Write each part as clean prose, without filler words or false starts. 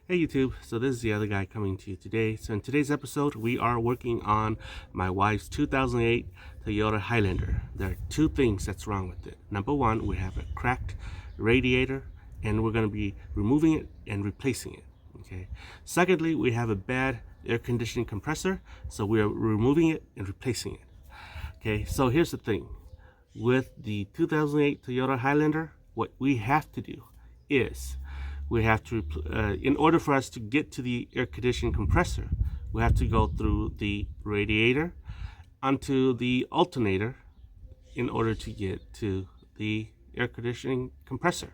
Hey YouTube, so this is the other guy coming to you today. So in today's episode, we are working on my wife's 2008 Toyota Highlander. There are two things that's wrong with it. Number one, we have a cracked radiator and we're going to be removing it and replacing it. Okay. Secondly, we have a bad air conditioning compressor, so we are removing it and replacing it. Okay, so here's the thing. With the 2008 Toyota Highlander, what we have to do is we have to, in order for us to get to the air conditioning compressor, we have to go through the radiator onto the alternator in order to get to the air conditioning compressor.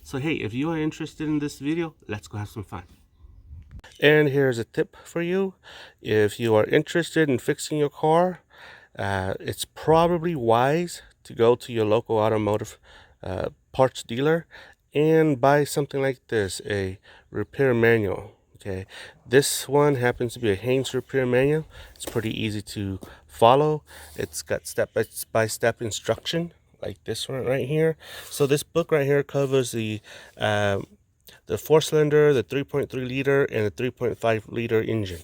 So hey, if you are interested in this video, let's go have some fun. And here's a tip for you. If you are interested in fixing your car, it's probably wise to go to your local automotive parts dealer and buy something like this, a repair manual. Okay, this one happens to be a Haynes repair manual. It's pretty easy to follow. It's got step-by-step instruction like this one right here. So this book right here covers the 4-cylinder, the 3.3 liter, and the 3.5 liter engine.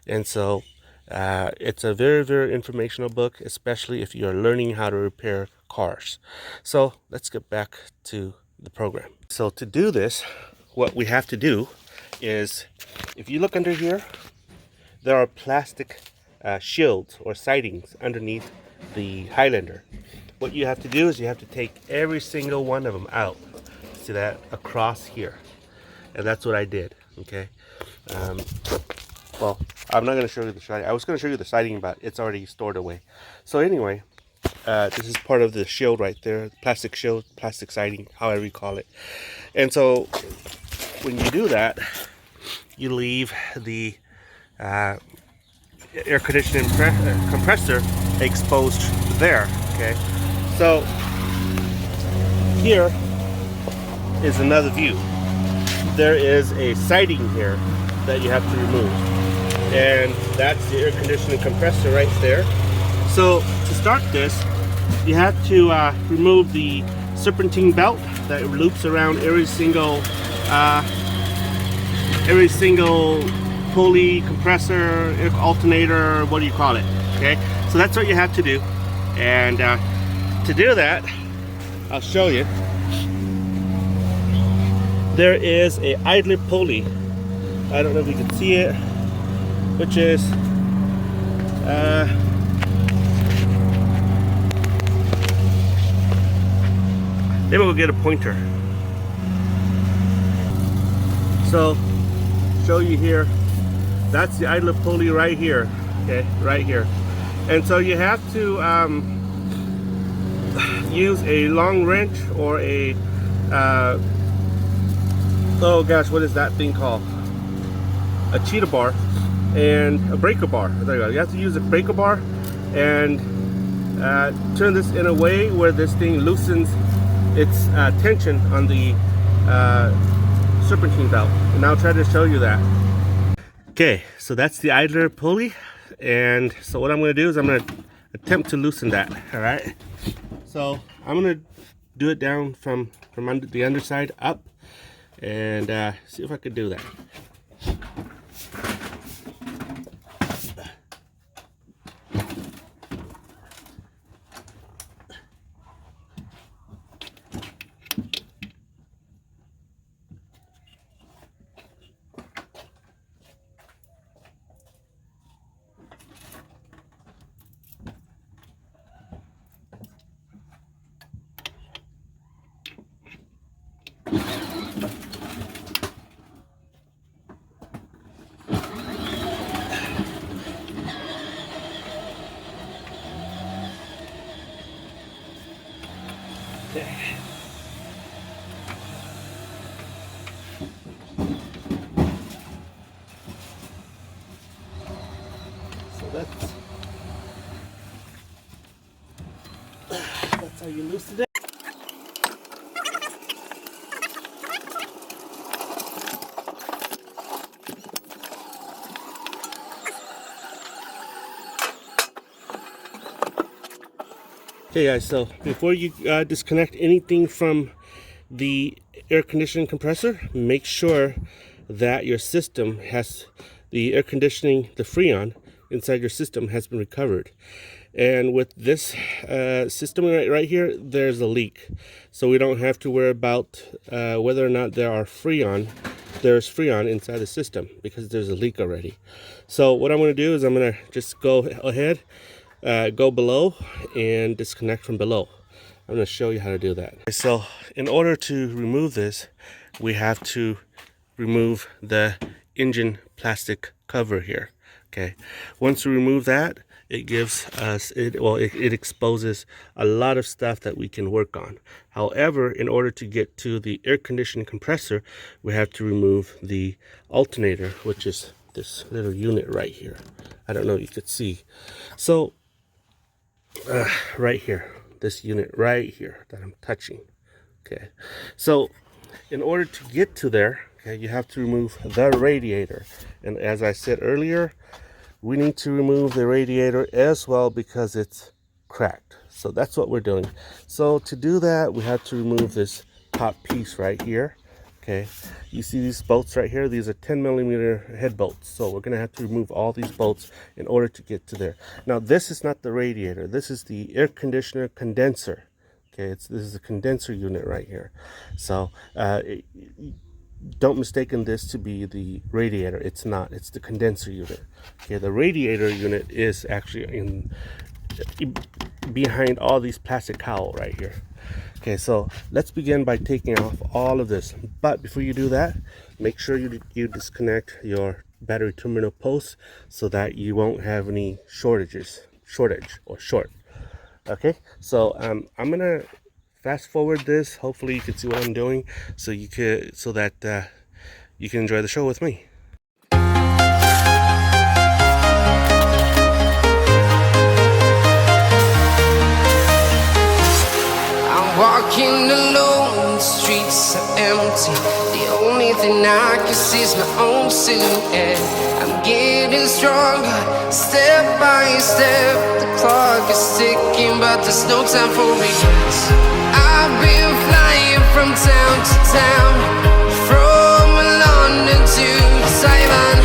And so it's a very informational book, especially if you're learning how to repair cars. So let's get back to the program. So to do this, what we have to do is, if you look under here, there are plastic shields or sidings underneath the Highlander. What you have to do is you have to take every single one of them out. See that across here? And that's what I did. Okay. Well, I'm not going to show you the siding. I was going to show you the siding, but it's already stored away. So anyway, this is part of the shield right there, plastic shield, plastic siding, however you call it. And so when you do that, you leave the air conditioning compressor exposed there. Okay. So here is another view. There is a siding here that you have to remove, and that's the air conditioning compressor right there. So to start this, you have to remove the serpentine belt that loops around every single pulley, compressor, alternator, what do you call it? Okay, so that's what you have to do. And to do that, I'll show you. There is a idler pulley. I don't know if you can see it, which is maybe we'll get a pointer. So show you here, that's the idler pulley right here. Okay, right here. And so you have to use a long wrench or a oh gosh, what is that thing called? A cheetah bar and a breaker bar. There you go. You have to use a breaker bar and turn this in a way where this thing loosens its tension on the serpentine belt. And I'll try to show you that. Okay, so that's the idler pulley. And so what I'm going to do is I'm going to attempt to loosen that. All right. So I'm going to do it down from under the underside up. And see if I could do that. Okay. So that's how you loosen it. Okay guys, so before you disconnect anything from the air conditioning compressor, make sure that your system has the air conditioning, the freon inside your system has been recovered. And with this system right here, there's a leak. So we don't have to worry about whether or not there's freon inside the system, because there's a leak already. So what I'm going to do is I'm going to just go ahead, go below and disconnect from below. I'm going to show you how to do that. So in order to remove this, we have to remove the engine plastic cover here. Okay, once we remove that, it gives us it exposes a lot of stuff that we can work on. However, in order to get to the air conditioning compressor, we have to remove the alternator, which is this little unit right here. I don't know if you could see. So right here, this unit right here that I'm touching. Okay, so in order to get to there, okay, you have to remove the radiator. And as I said earlier, we need to remove the radiator as well because it's cracked. So that's what we're doing. So to do that, we have to remove this top piece right here. Okay, you see these bolts right here? These are 10mm head bolts. So we're gonna have to remove all these bolts in order to get to there. Now this is not the radiator. This is the air conditioner condenser. Okay, this is a condenser unit right here. So don't mistaken this to be the radiator. It's not. It's the condenser unit. Okay, the radiator unit is actually behind all these plastic cowl right here. Okay, so let's begin by taking off all of this. But before you do that, make sure you disconnect your battery terminal posts so that you won't have any short. Okay, so I'm gonna fast forward this. Hopefully you can see what I'm doing, so that you can enjoy the show with me. I'm walking alone, the streets are empty. The only thing I can see is my own silhouette. I'm getting stronger, step by step. The clock is ticking, but there's no time for regrets. I've been flying from town to town, from London to Taiwan.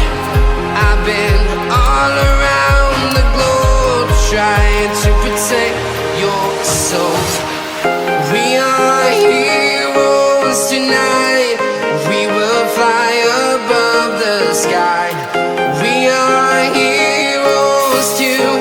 I've been all around the globe, trying to protect your soul. We are heroes tonight. We will fly above the sky. We are heroes tonight.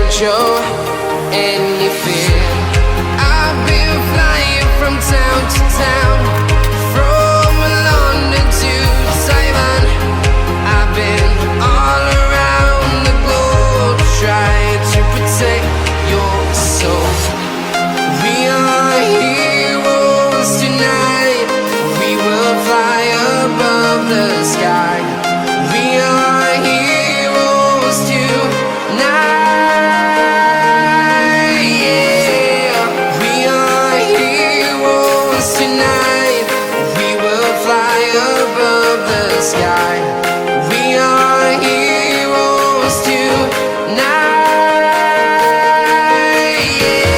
Show any fear. I've been flying from town to town, from London to Taiwan. I've been all around the globe, trying to protect your soul. We are heroes tonight. We will fly above the sky. We are heroes tonight. Sky. We are heroes tonight. Yeah.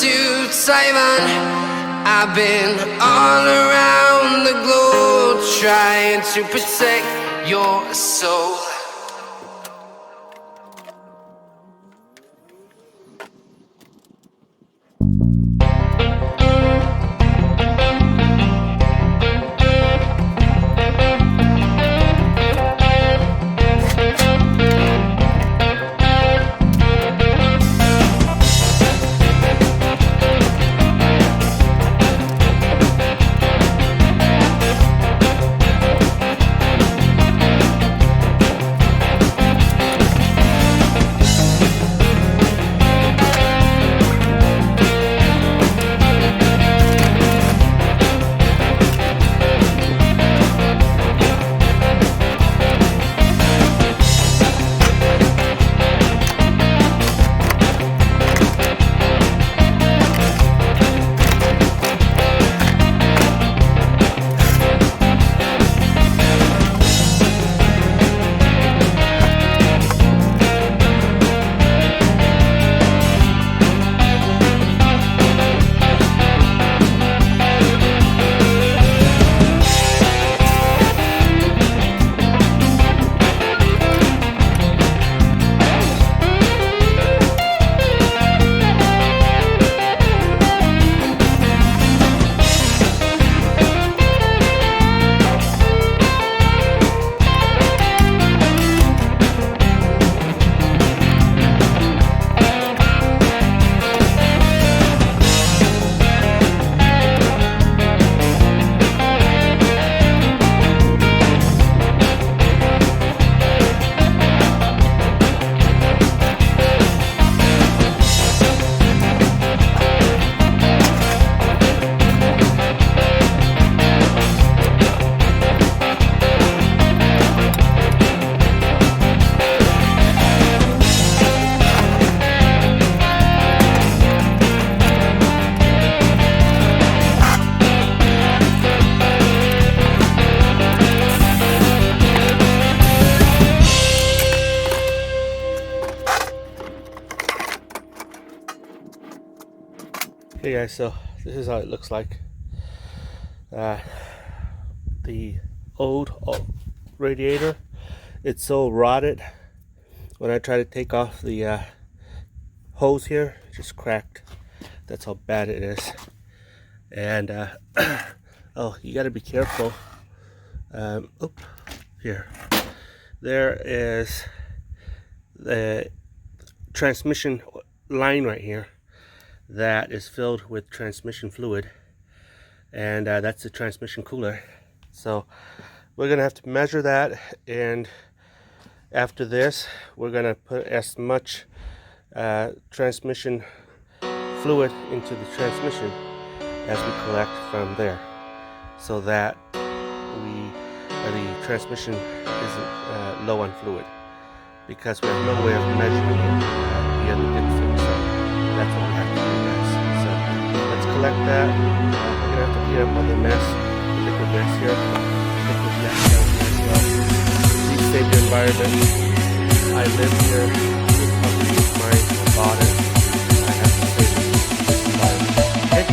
to Taiwan. I've been all around the globe trying to protect your soul. Hey guys, so this is how it looks like. The old radiator, it's so rotted. When I try to take off the hose here, it just cracked. That's how bad it is. And oh, you got to be careful. Here, there is the transmission line right here that is filled with transmission fluid, and that's the transmission cooler. So we're gonna have to measure that, and after this we're gonna put as much transmission fluid into the transmission as we collect from there, so that the transmission isn't low on fluid, because we have no way of measuring it via the dipstick. So that's what we have to do, guys. So let's collect that. We're gonna have to clean up all the mess, the liquid mess here, liquid mess down here as well. Please save your environment. I live here. This company is mine. I bought it. I have to save this environment. Okay?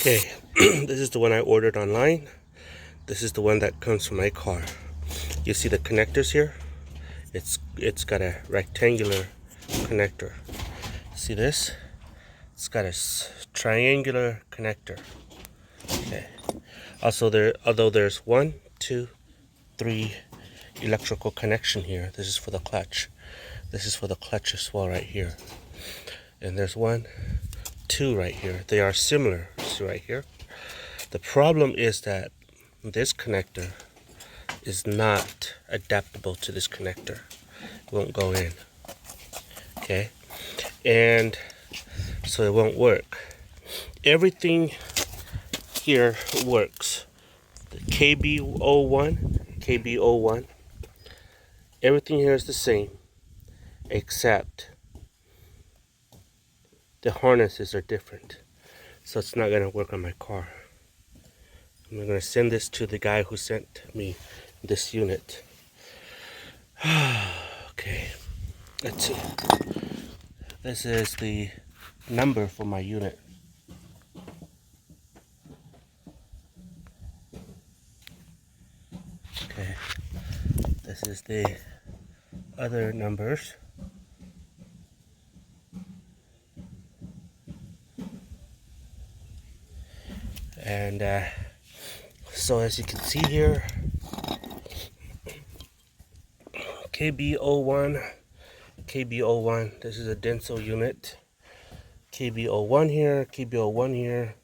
Okay, this is the one I ordered online. This is the one that comes from my car. You see the connectors here? It's got a rectangular connector. See this? It's got a triangular connector. Okay. Also, although there's 1, 2, 3 electrical connection here. This is for the clutch. This is for the clutch as well right here. And there's 1, 2 right here. They are similar. See right here? The problem is that this connector is not adaptable to this connector. It won't go in. Okay? And so it won't work. Everything here works. The KB01, everything here is the same, except the harnesses are different. So it's not gonna work on my car. I'm gonna send this to the guy who sent me this unit. Okay, let's see. This is the number for my unit. Okay, this is the other numbers. And so as you can see here, KB01, this is a Denso unit. KB01 here, KB01 here.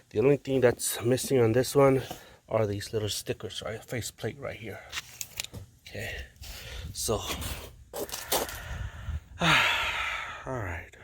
The only thing that's missing on this one are these little stickers, right? Face plate right here. Okay, so, all right.